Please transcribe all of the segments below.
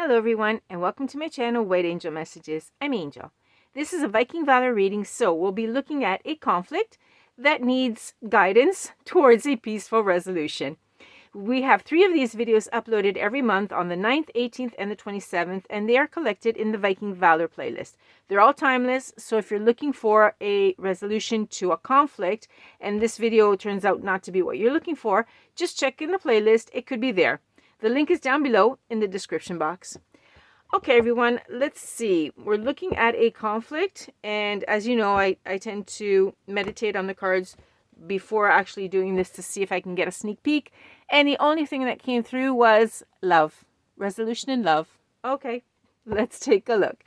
Hello everyone, and welcome to my channel, White Angel Messages. I'm Angel. This is a Viking Valor reading, so we'll be looking at a conflict that needs guidance towards a peaceful resolution. We have 3 of these videos uploaded every month on the 9th, 18th, and the 27th, and they are collected in the Viking Valor playlist. They're all timeless, so if you're looking for a resolution to a conflict, and this video turns out not to be what you're looking for, just check in the playlist, it could be there. The link is down below in the description box. Okay, everyone, let's see. We're looking at a conflict, and as you know, I tend to meditate on the cards before actually doing this to see if I can get a sneak peek. And the only thing that came through was love. Resolution in love. Okay, let's take a look.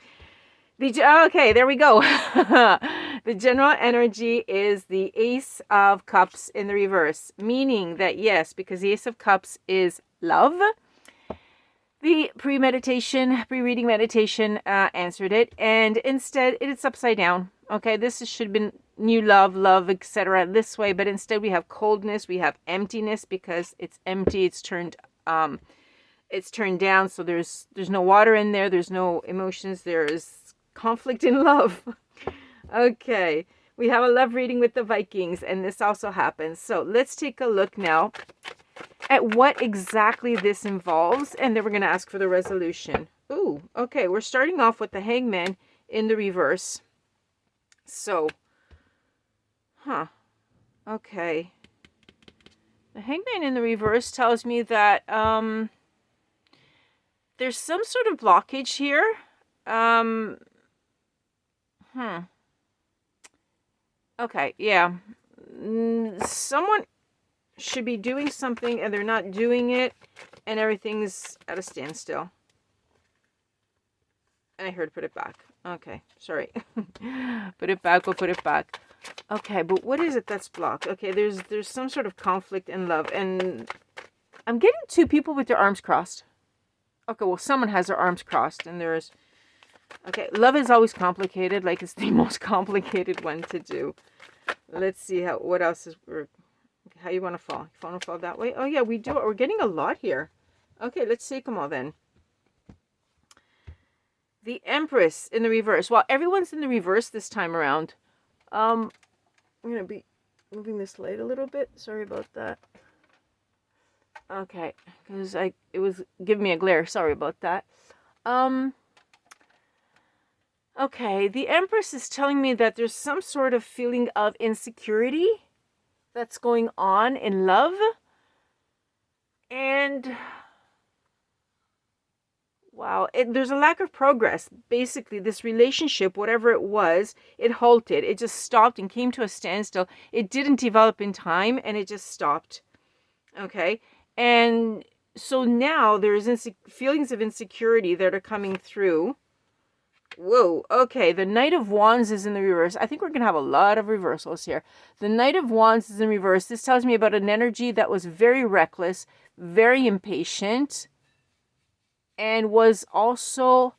Okay, there we go. The general energy is the Ace of Cups in the reverse, meaning that yes, because the Ace of Cups is love, the pre-reading meditation answered it, and instead it's upside down. Okay, this should have been new love, etc. this way, but instead we have coldness, we have emptiness because it's empty, it's turned down, so there's no water in there, there's no emotions, there's conflict in love. Okay, we have a love reading with the Vikings, and this also happens. So let's take a look now at what exactly this involves, and then we're going to ask for the resolution. Ooh, okay, we're starting off with the Hangman in the reverse. So, okay. The Hangman in the reverse tells me that there's some sort of blockage here. Okay, yeah. Someone should be doing something and they're not doing it, and everything's at a standstill. And I heard put it back. Okay, sorry. Put it back, we'll put it back. Okay, but what is it that's blocked? Okay, there's some sort of conflict in love, and I'm getting 2 people with their arms crossed. Okay, well, someone has their arms crossed, and there's... Okay, love is always complicated, like it's the most complicated one to do. Let's see what else is... How you want to fall? You want to fall that way? Oh yeah, we do. We're getting a lot here. Okay, let's take them all then. The Empress in the reverse. Well, everyone's in the reverse this time around. I'm going to be moving this light a little bit. Sorry about that. Okay, because it was giving me a glare. Sorry about that. Okay, the Empress is telling me that there's some sort of feeling of insecurity that's going on in love. And wow, there's a lack of progress. Basically, this relationship, whatever it was, it halted. It just stopped and came to a standstill. It didn't develop in time, and it just stopped. Okay, and so now there's feelings of insecurity that are coming through. Whoa, okay, the Knight of Wands is in the reverse. I think we're going to have a lot of reversals here. The Knight of Wands is in reverse. This tells me about an energy that was very reckless, very impatient, and was also,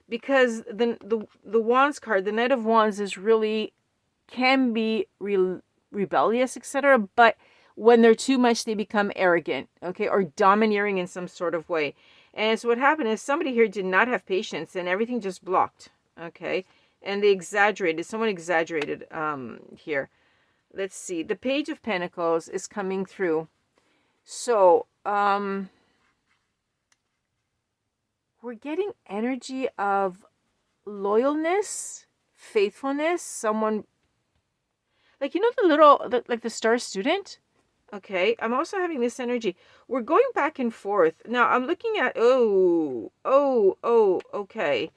because the Wands card, the Knight of Wands is really, can be rebellious, etc., but when they're too much, they become arrogant, okay, or domineering in some sort of way. And so what happened is somebody here did not have patience, and everything just blocked, okay? And they exaggerated. Someone exaggerated here. Let's see. The Page of Pentacles is coming through. So, we're getting energy of loyalness, faithfulness, someone, like, you know, like the star student? Okay, I'm also having this energy. We're going back and forth. Now, I'm looking at... okay.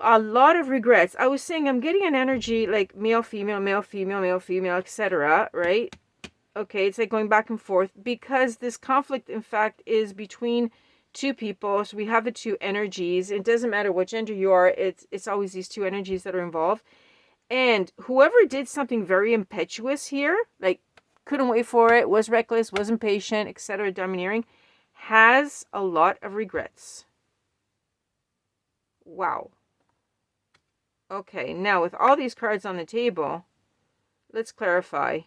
A lot of regrets. I was saying I'm getting an energy like male, female, male, female, male, female, etc., right? Okay, it's like going back and forth because this conflict, in fact, is between 2 people. So we have the 2 energies. It doesn't matter what gender you are. It's always these 2 energies that are involved. And whoever did something very impetuous here, like couldn't wait for it, was reckless, was impatient, etc., domineering, has a lot of regrets. Wow. Okay, now with all these cards on the table, let's clarify.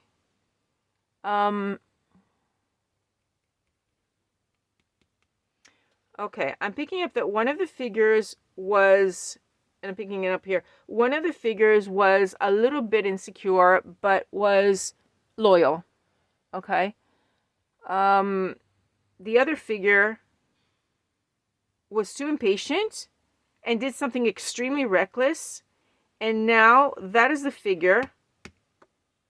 Okay, I'm picking up that one of the figures was, and I'm picking it up here, one of the figures was a little bit insecure, but was loyal. Okay. The other figure was too impatient and did something extremely reckless. And now that is the figure.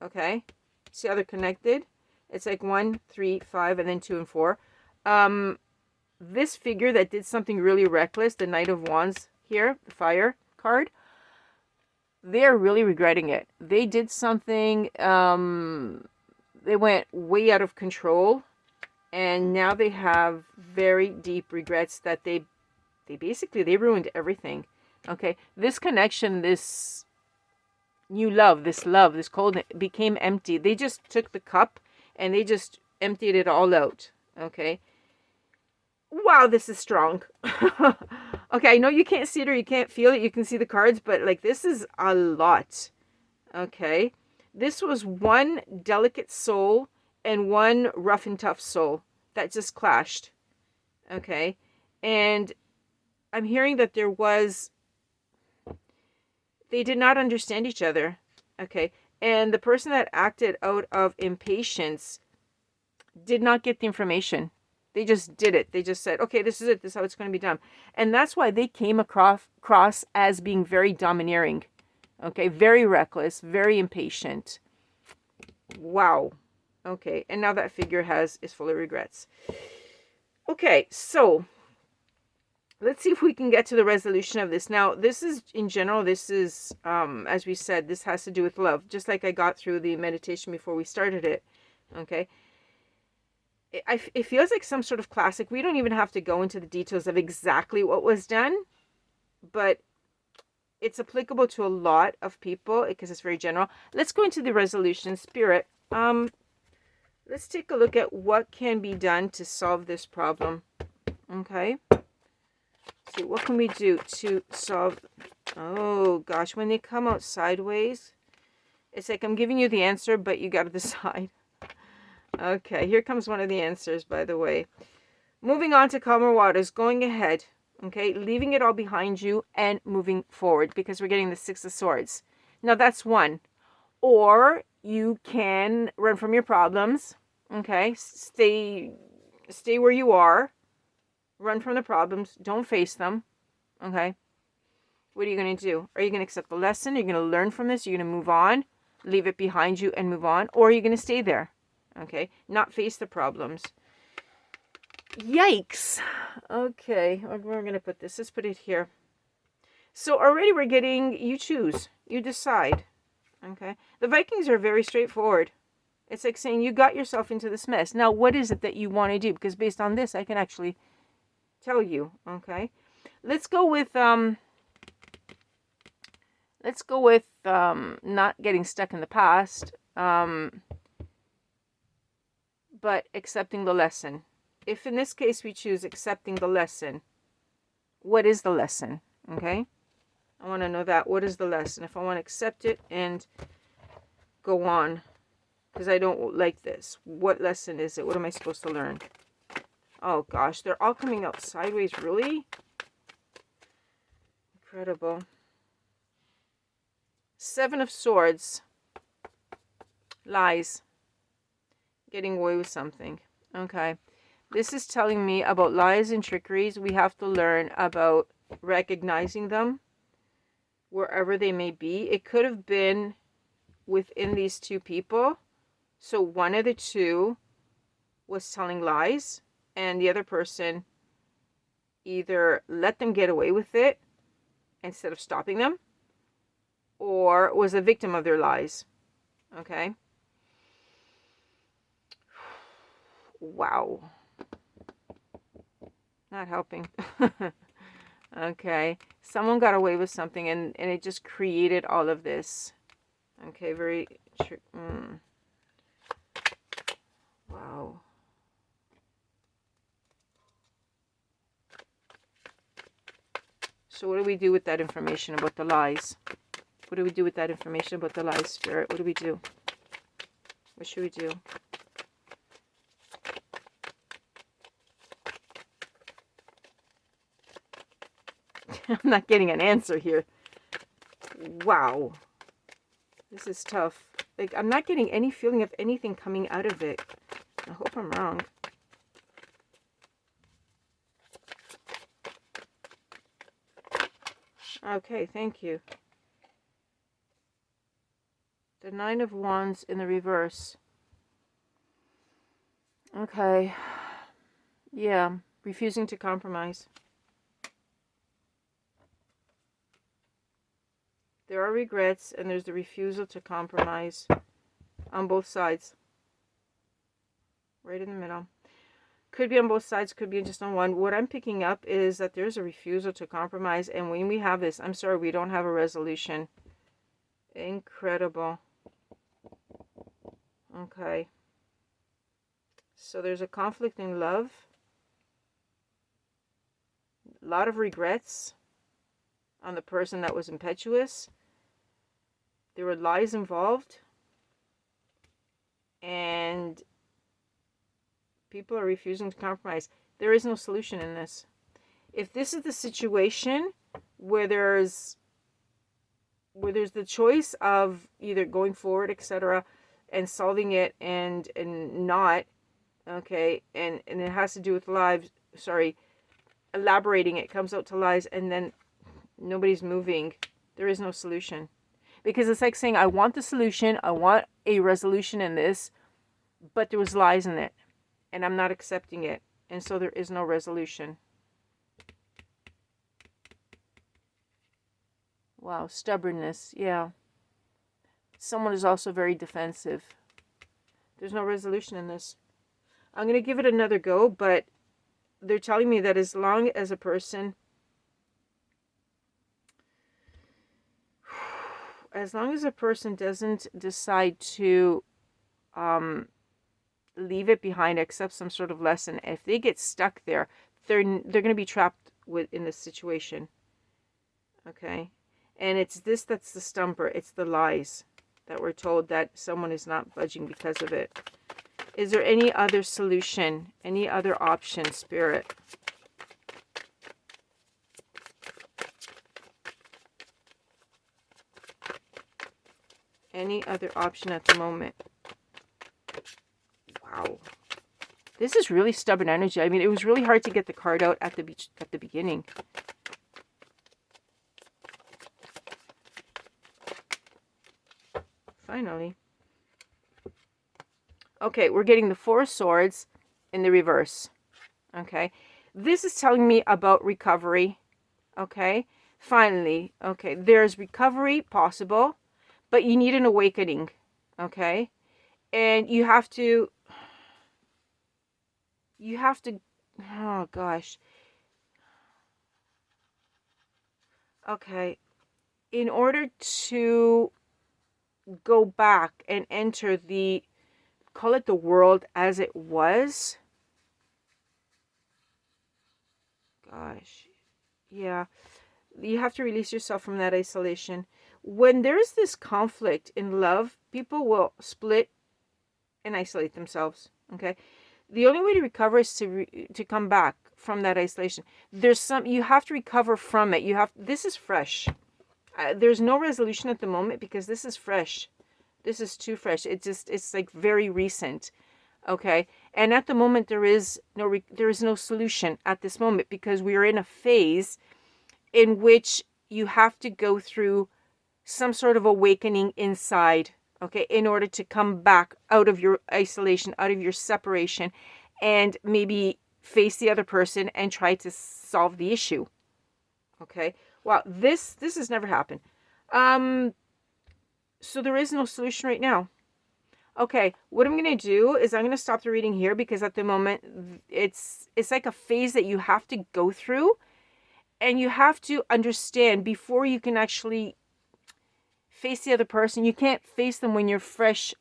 Okay. See how they're connected? It's like 1, 3, 5, and then 2 and 4. This figure that did something really reckless, the Knight of Wands here, the fire card, they're really regretting it. They did something, they went way out of control, and now they have very deep regrets that they ruined everything. Okay, this connection, this new love, this cold became empty. They just took the cup and they just emptied it all out. Okay. Wow, this is strong. Okay, I know you can't see it or you can't feel it. You can see the cards, but like this is a lot. Okay. This was one delicate soul and one rough and tough soul that just clashed. Okay. And I'm hearing that they did not understand each other. Okay. And the person that acted out of impatience did not get the information. They just did it. They just said, okay, this is it. This is how it's going to be done. And that's why they came across as being very domineering. Okay. Very reckless, very impatient. Wow. Okay. And now that figure is full of regrets. Okay. So let's see if we can get to the resolution of this. Now, this is, in general, this is, as we said, this has to do with love. Just like I got through the meditation before we started it. Okay. It feels like some sort of classic. We don't even have to go into the details of exactly what was done, but it's applicable to a lot of people because it's very general. Let's go into the resolution. Spirit, let's take a look at what can be done to solve this problem. Okay. See, what can we do to solve? Oh gosh, when they come out sideways, it's like I'm giving you the answer, but you got to decide. Okay, here comes one of the answers, by the way. Moving on to calmer waters, going ahead, okay, leaving it all behind you and moving forward, because we're getting the Six of Swords. Now, that's one. Or you can run from your problems, okay, stay where you are, run from the problems, don't face them, okay. What are you going to do? Are you going to accept the lesson? Are you going to learn from this? Are you going to move on, leave it behind you and move on? Or are you going to stay there? Okay, not face the problems. Yikes. Okay, where are we going to put this? Let's put it here. So already we're getting, you choose. You decide. Okay, the Vikings are very straightforward. It's like saying you got yourself into this mess. Now, what is it that you want to do? Because based on this, I can actually tell you. Okay, let's go with not getting stuck in the past. But accepting the lesson. If in this case we choose accepting the lesson, what is the lesson? Okay? I want to know that. What is the lesson? If I want to accept it and go on, because I don't like this. What lesson is it? What am I supposed to learn? Oh gosh, they're all coming out sideways. Really? Incredible. Seven of Swords. Lies. Getting away with something. Okay. This is telling me about lies and trickeries. We have to learn about recognizing them wherever they may be. It could have been within these two people. So one of the two was telling lies and the other person either let them get away with it instead of stopping them, or was a victim of their lies. Okay. Wow. Not helping. Okay. Someone got away with something and it just created all of this. Okay, very... Wow. So what do we do with that information about the lies? What do we do with that information about the lies, Spirit? What do we do? What should we do? I'm not getting an answer here. Wow. This is tough. Like, I'm not getting any feeling of anything coming out of it. I hope I'm wrong. Okay, thank you. The Nine of Wands in the reverse. Okay. Yeah, refusing to compromise. There are regrets, and there's the refusal to compromise on both sides. Right in the middle. Could be on both sides, could be just on one. What I'm picking up is that there's a refusal to compromise, and when we have this, I'm sorry, we don't have a resolution. Incredible. Okay. So there's a conflict in love. A lot of regrets on the person that was impetuous. There were lies involved. And people are refusing to compromise. There is no solution in this. If this is the situation where there's the choice of either going forward, etc., and solving it and not, okay, and it has to do with lives, sorry, elaborating it comes out to lies, and then nobody's moving, there is no solution. Because it's like saying, I want the solution, I want a resolution in this, but there was lies in it, and I'm not accepting it, and so there is no resolution. Wow, stubbornness, yeah. Someone is also very defensive. There's no resolution in this. I'm going to give it another go, but they're telling me that as long as a person doesn't decide to leave it behind, accept some sort of lesson, if they get stuck there, they're going to be trapped in this situation. Okay? And it's this that's the stumper. It's the lies that we're told that someone is not budging because of it. Is there any other solution? Any other option, Spirit? Any other option at the moment? Wow. This is really stubborn energy. I mean, it was really hard to get the card out at the beginning. Finally. Okay, we're getting the Four of Swords in the reverse. Okay. This is telling me about recovery. Okay. Finally. Okay. There's recovery possible, but you need an awakening. Okay. And you have to, oh gosh. Okay. In order to go back and enter the, call it the world as it was. Gosh. Yeah. You have to release yourself from that isolation. When there's this conflict in love, people will split and isolate themselves. Okay. The only way to recover is to come back from that isolation. You have to recover from it. This is fresh. There's no resolution at the moment because this is fresh. This is too fresh. It's like very recent. Okay. And at the moment, there is no solution at this moment because we are in a phase in which you have to go through some sort of awakening inside, okay, in order to come back out of your isolation, out of your separation, and maybe face the other person and try to solve the issue. Okay. Wow, this has never happened. So there is no solution right now. Okay, what I'm going to do is I'm going to stop the reading here because at the moment it's like a phase that you have to go through and you have to understand before you can actually face the other person. You can't face them when you're fresh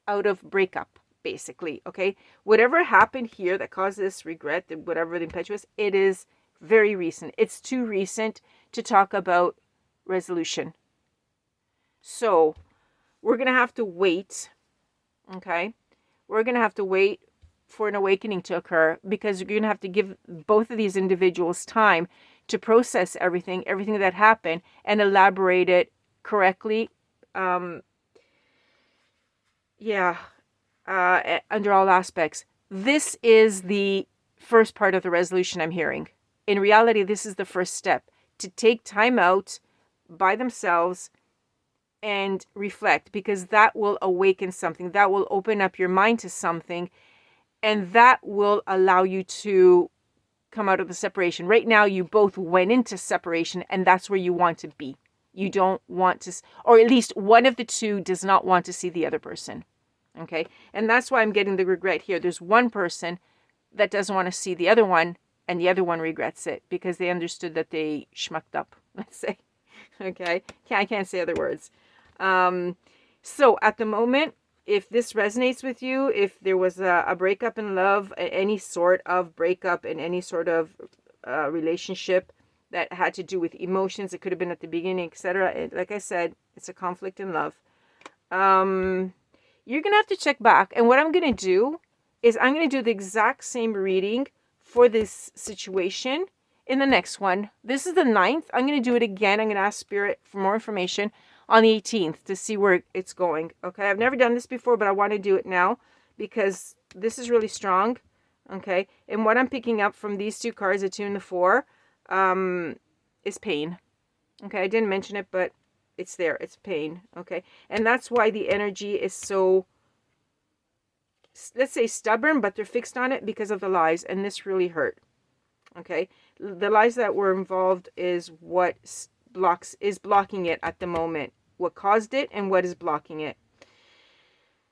out of breakup, basically, okay? Whatever happened here that caused this regret, whatever the impetuous, it is very recent. It's too recent to talk about resolution. So we're going to have to wait, okay? We're going to have to wait for an awakening to occur because you're going to have to give both of these individuals time to process everything that happened, and elaborate it correctly. Under all aspects. This is the first part of the resolution I'm hearing. In reality, this is the first step, to take time out by themselves and reflect, because that will awaken something, that will open up your mind to something, and that will allow you to come out of the separation. Right now, you both went into separation, and that's where you want to be. You don't want to, or at least one of the two does not want to see the other person. Okay? And that's why I'm getting the regret here. There's one person that doesn't want to see the other one, and the other one regrets it because they understood that they schmucked up, let's say. Okay? I can't say other words. So at the moment, if this resonates with you, if there was a breakup in love, any sort of breakup in any sort of relationship that had to do with emotions, it could have been at the beginning, etc. Like I said, it's a conflict in love. You're going to have to check back. And what I'm going to do is I'm going to do the exact same reading for this situation in the next one. This is the 9th. I'm going to do it again. I'm going to ask Spirit for more information on the 18th to see where it's going. Okay, I've never done this before, but I want to do it now because this is really strong. Okay, and what I'm picking up from these two cards, the 2 and the 4, is pain. Okay, I didn't mention it, but it's there. It's pain. Okay, and that's why the energy is so, let's say, stubborn, but they're fixed on it because of the lies, and this really hurt. Okay, the lies that were involved is what blocking it at the moment. What caused it and what is blocking it.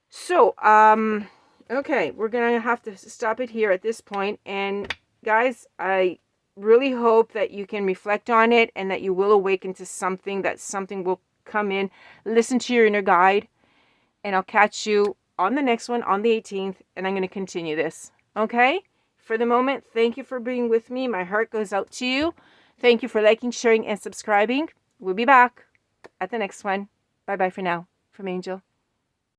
So, okay, we're going to have to stop it here at this point. And guys, I really hope that you can reflect on it and that you will awaken to something, that something will come in. Listen to your inner guide, and I'll catch you on the next one on the 18th, and I'm going to continue this. Okay? For the moment, thank you for being with me. My heart goes out to you. Thank you for liking, sharing, and subscribing. We'll be back at the next one. Bye-bye for now. From Angel.